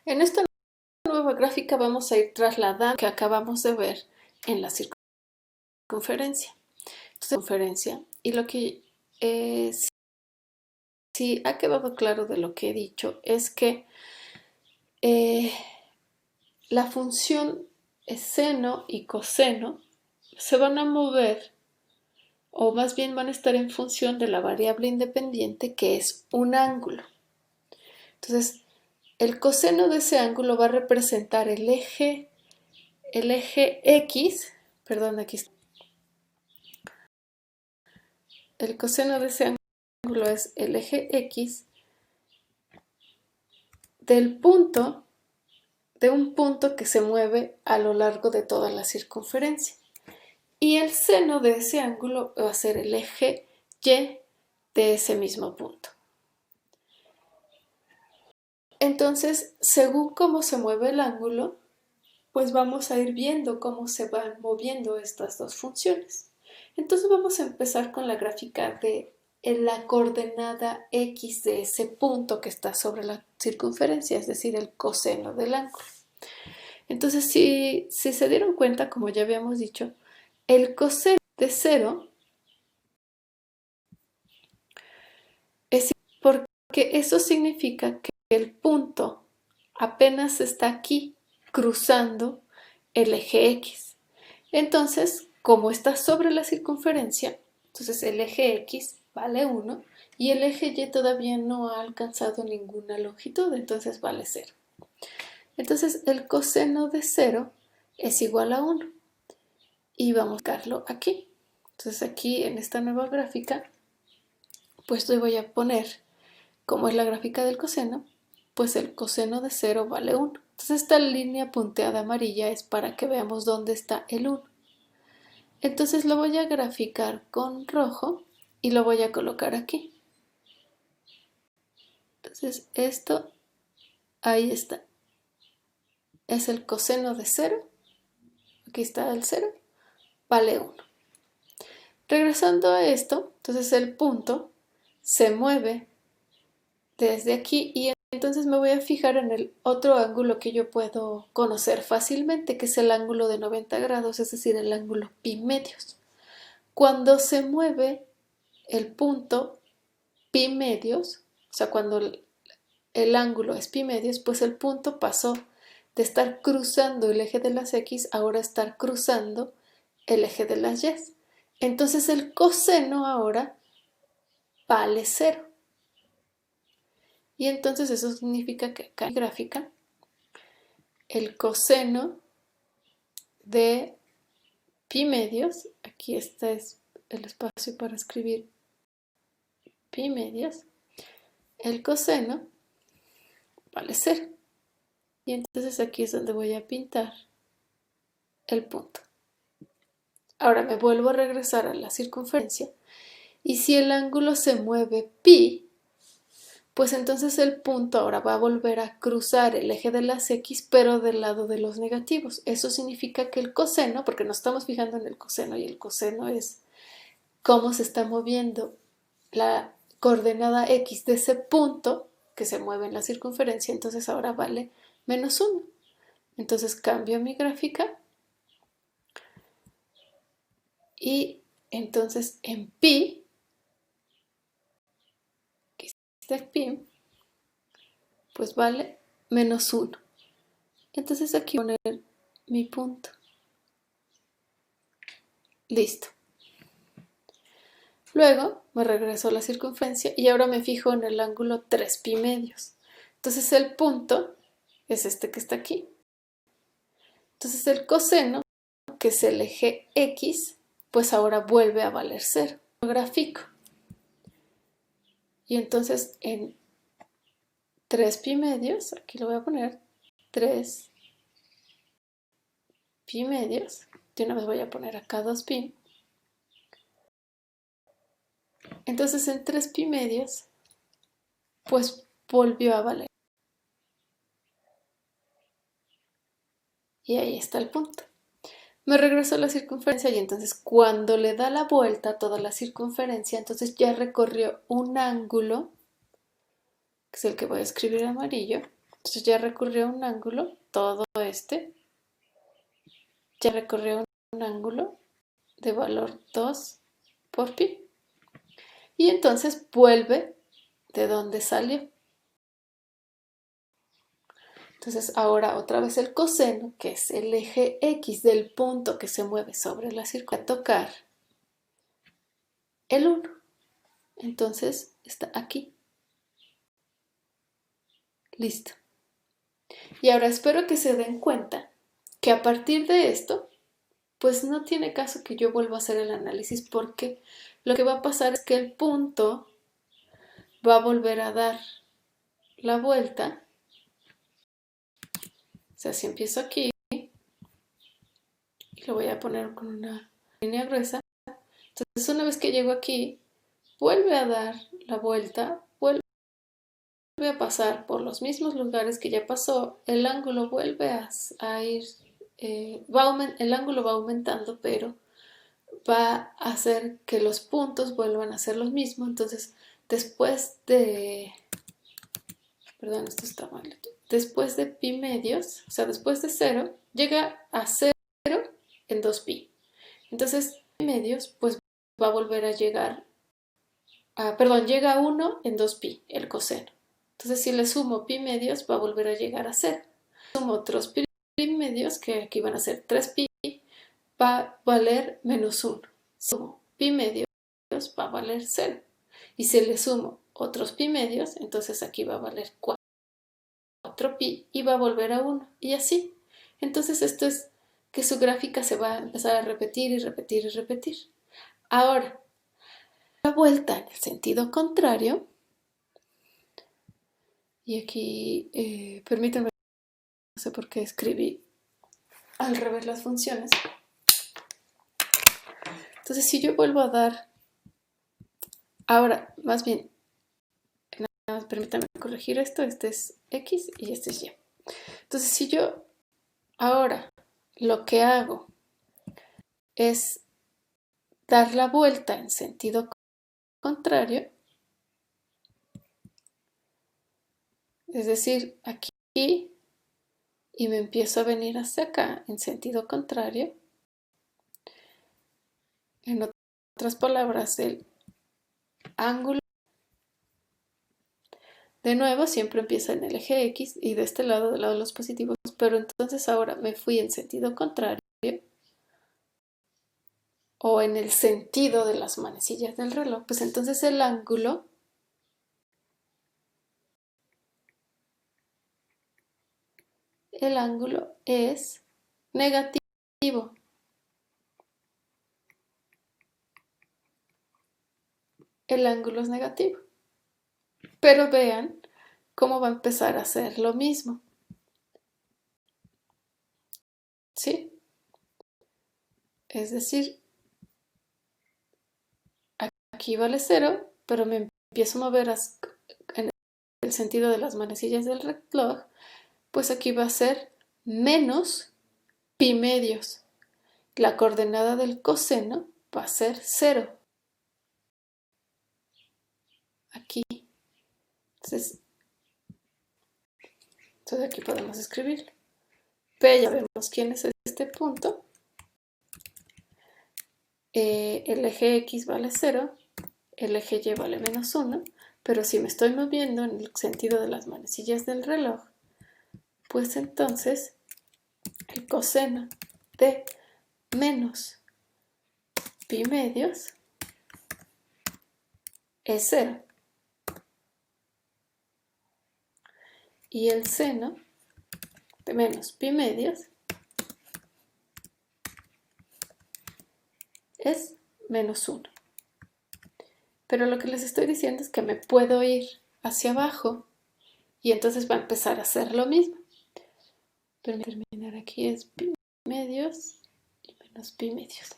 En esta nueva gráfica vamos a ir trasladando lo que acabamos de ver en la circunferencia. Y lo que sí ha quedado claro de lo que he dicho es que la función seno y coseno se van a mover, o más bien van a estar en función de la variable independiente que es un ángulo. Entonces, el coseno de ese ángulo va a representar el eje X, perdón, aquí está. El coseno de ese ángulo es el eje X del punto, de un punto que se mueve a lo largo de toda la circunferencia. Y el seno de ese ángulo va a ser el eje Y de ese mismo punto. Entonces, según cómo se mueve el ángulo, pues vamos a ir viendo cómo se van moviendo estas dos funciones. Entonces vamos a empezar con la gráfica de la coordenada X de ese punto que está sobre la circunferencia, es decir, el coseno del ángulo. Entonces, si se dieron cuenta, como ya habíamos dicho, el coseno de 0 es porque eso significa que el punto apenas está aquí cruzando el eje X. Entonces, como está sobre la circunferencia, entonces el eje X vale 1 y el eje Y todavía no ha alcanzado ninguna longitud, entonces vale 0. Entonces el coseno de 0 es igual a 1 y vamos a buscarlo aquí. Entonces aquí en esta nueva gráfica, pues le voy a poner, como es la gráfica del coseno, pues el coseno de 0 vale 1. Entonces esta línea punteada amarilla es para que veamos dónde está el 1. Entonces lo voy a graficar con rojo y lo voy a colocar aquí. Entonces esto, ahí está. Es el coseno de 0. Aquí está el 0. Vale 1. Regresando a esto, entonces el punto se mueve desde aquí y entonces me voy a fijar en el otro ángulo que yo puedo conocer fácilmente, que es el ángulo de 90 grados, es decir, el ángulo pi medios. Cuando se mueve el punto pi medios, o sea, cuando el ángulo es pi medios, pues el punto pasó de estar cruzando el eje de las X, ahora estar cruzando el eje de las Y. Entonces el coseno ahora vale 0. Y entonces eso significa que acá en la gráfica, el coseno de pi medios, aquí está es el espacio para escribir pi medios, el coseno vale 0. Y entonces aquí es donde voy a pintar el punto. Ahora me vuelvo a regresar a la circunferencia y si el ángulo se mueve pi, pues entonces el punto ahora va a volver a cruzar el eje de las X, pero del lado de los negativos. Eso significa que el coseno, porque nos estamos fijando en el coseno y el coseno es cómo se está moviendo la coordenada X de ese punto que se mueve en la circunferencia, entonces ahora vale menos 1. Entonces cambio mi gráfica y entonces en pi, que está pi, pues vale menos 1. Entonces aquí voy a poner mi punto. Listo. Luego me regreso a la circunferencia y ahora me fijo en el ángulo 3 pi medios. Entonces el punto es este que está aquí. Entonces el coseno, que es el eje X, pues ahora vuelve a valer 0. Lo grafico. Y entonces en 3 pi medios, aquí lo voy a poner, 3 pi medios, de una vez voy a poner acá 2 pi. Entonces en 3 pi medios, pues volvió a valer. Y ahí está el punto. Me regreso a la circunferencia y entonces cuando le da la vuelta a toda la circunferencia, entonces ya recorrió un ángulo, que es el que voy a escribir amarillo, Entonces ya recorrió un ángulo, todo este, ya recorrió un ángulo de valor 2 por pi. Y entonces vuelve de donde salió. Entonces ahora otra vez el coseno, que es el eje X del punto que se mueve sobre la circunferencia, a tocar el 1. Entonces está aquí. Listo. Y ahora espero que se den cuenta que a partir de esto, pues no tiene caso que yo vuelva a hacer el análisis, porque lo que va a pasar es que el punto va a volver a dar la vuelta. O sea, si empiezo aquí y lo voy a poner con una línea gruesa, entonces una vez que llego aquí, vuelve a dar la vuelta, vuelve a pasar por los mismos lugares que ya pasó, el ángulo vuelve a ir, el ángulo va aumentando, pero va a hacer que los puntos vuelvan a ser los mismos. Entonces, después de, perdón, esto está mal, después de pi medios, o sea, después de 0, llega a 0 en 2pi. Entonces, pi medios, pues va a volver a llegar perdón, llega a 1 en 2pi, el coseno. Entonces, si le sumo pi medios, va a volver a llegar a 0. Sumo otros pi medios, que aquí van a ser 3pi, va a valer menos 1. Si sumo pi medios, va a valer 0. Y si le sumo otros pi medios, entonces aquí va a valer 4pi y va a volver a 1. Y así. Entonces, esto es que su gráfica se va a empezar a repetir y repetir y repetir. Ahora, la vuelta en el sentido contrario. Y aquí, permítanme, no sé por qué escribí al revés las funciones. Entonces, si yo vuelvo a dar, ahora, más bien, nada más permítanme corregir esto, este es X y este es Y. Entonces, si yo ahora lo que hago es dar la vuelta en sentido contrario, es decir, aquí, y me empiezo a venir hacia acá en sentido contrario, en otras palabras, el ángulo de nuevo siempre empieza en el eje X y de este lado, del lado de los positivos, pero entonces ahora me fui en sentido contrario o en el sentido de las manecillas del reloj, pues entonces el ángulo es negativo. El ángulo es negativo. Pero vean cómo va a empezar a hacer lo mismo. ¿Sí? Es decir, aquí vale 0, pero me empiezo a mover en el sentido de las manecillas del reloj, pues aquí va a ser menos pi medios. La coordenada del coseno va a ser 0. Aquí. Entonces aquí podemos escribirlo. P, ya vemos quién es este punto. El eje X vale 0, el eje Y vale menos 1, pero si me estoy moviendo en el sentido de las manecillas del reloj, pues entonces el coseno de menos pi medios es 0. Y el seno de menos pi medios es menos 1. Pero lo que les estoy diciendo es que me puedo ir hacia abajo y entonces va a empezar a hacer lo mismo. Pero terminar aquí es pi medios y menos pi medios.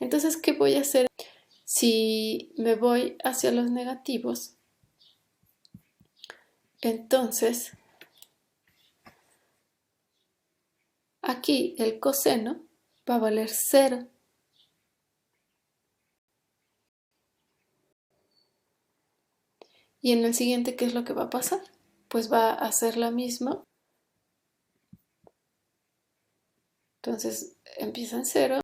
Entonces, ¿qué voy a hacer? Si me voy hacia los negativos, entonces aquí el coseno va a valer 0. Y en el siguiente, ¿qué es lo que va a pasar? pues va a ser la misma. Entonces empieza en 0,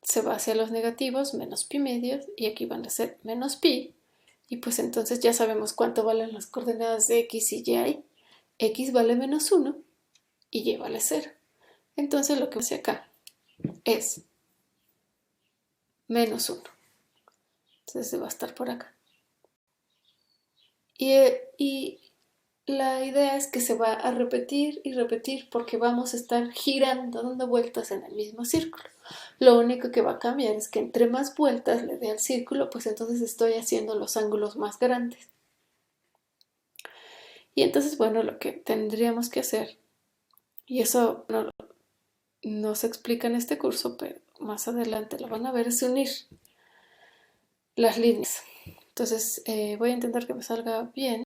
se va hacia los negativos, menos pi medios, y aquí van a ser menos pi, y pues entonces ya sabemos cuánto valen las coordenadas de x y y. X vale menos 1 y y vale 0. Entonces lo que hace acá es menos 1. Entonces se va a estar por acá. Y la idea es que se va a repetir y repetir porque vamos a estar girando, dando vueltas en el mismo círculo. Lo único que va a cambiar es que entre más vueltas le dé al círculo, pues entonces estoy haciendo los ángulos más grandes. Y entonces, bueno, lo que tendríamos que hacer, y eso no se explica en este curso, pero más adelante lo van a ver, es unir las líneas. Entonces voy a intentar que me salga bien.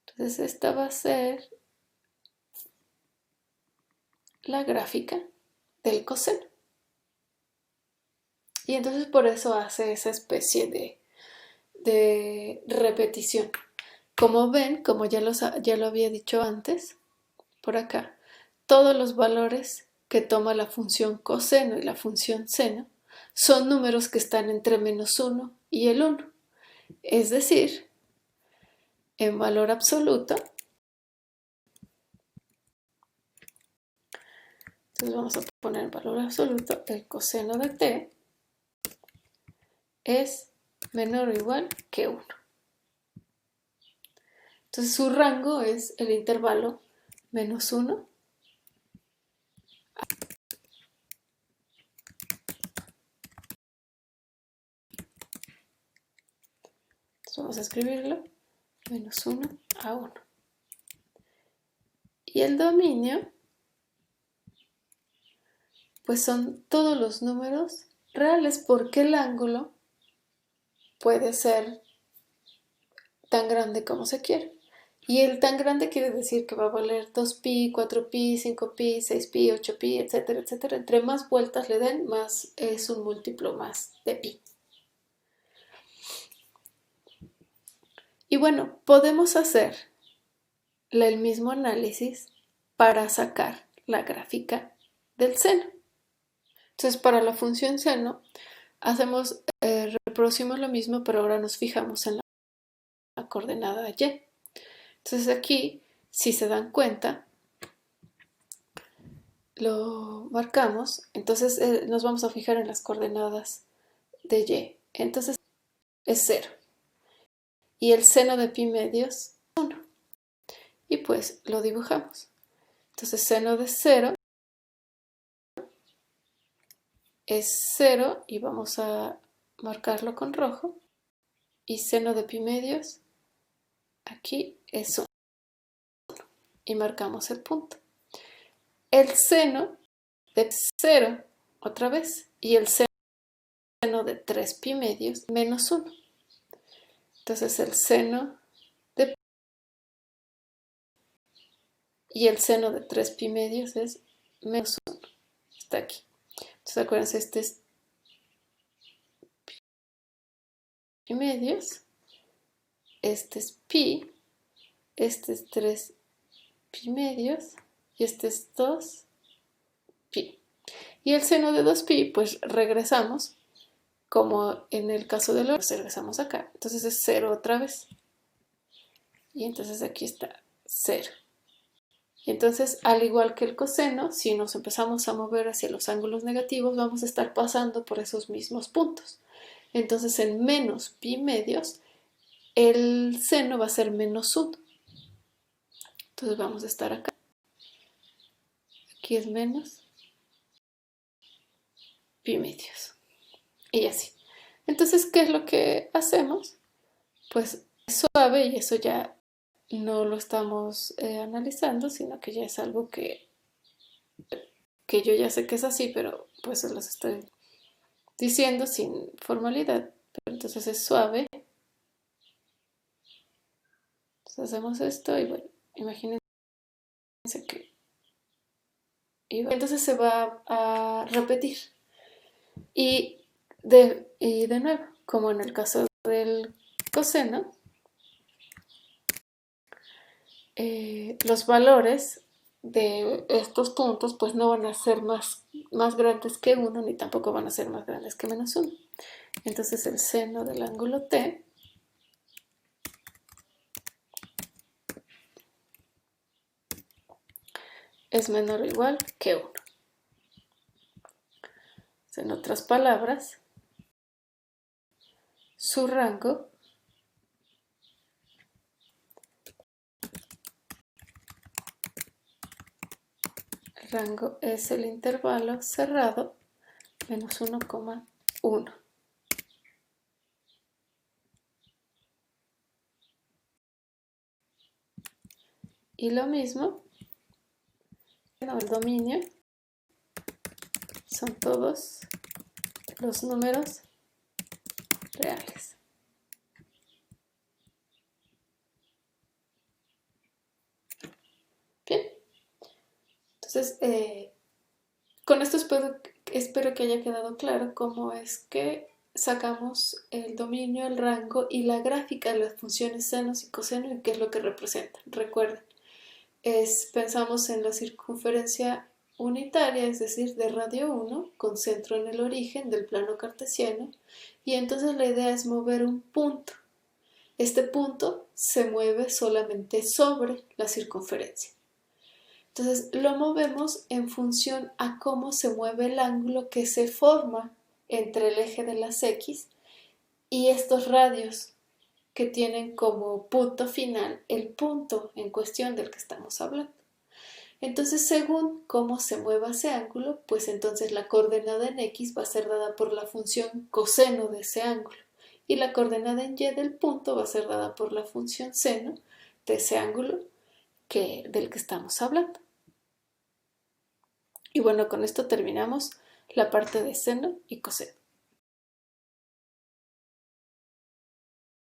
Entonces esta va a ser la gráfica del coseno. Y entonces por eso hace esa especie de repetición. Como ven, como ya lo había dicho antes, por acá, todos los valores que toma la función coseno y la función seno son números que están entre menos 1 y el 1. Es decir, en valor absoluto, entonces vamos a poner en valor absoluto, el coseno de t es menor o igual que 1. Entonces su rango es el intervalo menos 1 . Entonces vamos a escribirlo, menos 1 a 1. Y el dominio, pues son todos los números reales porque el ángulo puede ser tan grande como se quiere. Y el tan grande quiere decir que va a valer 2pi, 4pi, 5pi, 6pi, 8pi, etcétera, etcétera. Entre más vueltas le den, más es un múltiplo más de pi. Y bueno, podemos hacer el mismo análisis para sacar la gráfica del seno. Entonces, para la función seno, reproducimos lo mismo, pero ahora nos fijamos en la coordenada y. Entonces aquí, si se dan cuenta, lo marcamos, entonces nos vamos a fijar en las coordenadas de y. Entonces es 0. Y el seno de pi medios es 1. Y pues lo dibujamos. Entonces seno de 0 es 0 y vamos a marcarlo con rojo. Y seno de pi medios aquí es 1. Y marcamos el punto. El seno de 0 otra vez y el seno de 3 pi medios menos 1. Entonces el seno de y el seno de 3 pi medios es menos 1. Está aquí. Entonces acuérdense, este es pi medios, este es pi, este es 3 pi medios y este es 2 pi. Y el seno de 2 pi, pues regresamos, como en el caso de los, regresamos acá. Entonces es 0 otra vez. Y entonces aquí está 0. Y entonces, al igual que el coseno, si nos empezamos a mover hacia los ángulos negativos, vamos a estar pasando por esos mismos puntos. Entonces, en menos pi medios, el seno va a ser menos 1. Entonces vamos a estar acá. Aquí es menos pi medios. Y así. Entonces, ¿qué es lo que hacemos? Pues es suave y eso ya no lo estamos analizando, sino que ya es algo que yo ya sé que es así, pero pues se los estoy diciendo sin formalidad. Pero entonces es suave. Entonces hacemos esto y bueno, imagínense que... entonces se va a repetir. Y de nuevo, como en el caso del coseno, los valores de estos puntos pues no van a ser más grandes que 1 ni tampoco van a ser más grandes que menos 1. Entonces el seno del ángulo T es menor o igual que 1. En otras palabras, su rango es el intervalo cerrado menos 1,1. Y lo mismo, el dominio son todos los números reales. Bien, entonces con esto espero que haya quedado claro cómo es que sacamos el dominio, el rango y la gráfica de las funciones senos y cosenos y qué es lo que representan. Recuerden, pensamos en la circunferencia unitaria, es decir, de radio 1, con centro en el origen del plano cartesiano, y entonces la idea es mover un punto. Este punto se mueve solamente sobre la circunferencia. Entonces lo movemos en función a cómo se mueve el ángulo que se forma entre el eje de las X y estos radios que tienen como punto final el punto en cuestión del que estamos hablando. Entonces, según cómo se mueva ese ángulo, pues entonces la coordenada en X va a ser dada por la función coseno de ese ángulo y la coordenada en Y del punto va a ser dada por la función seno de ese ángulo del que estamos hablando. Y bueno, con esto terminamos la parte de seno y coseno.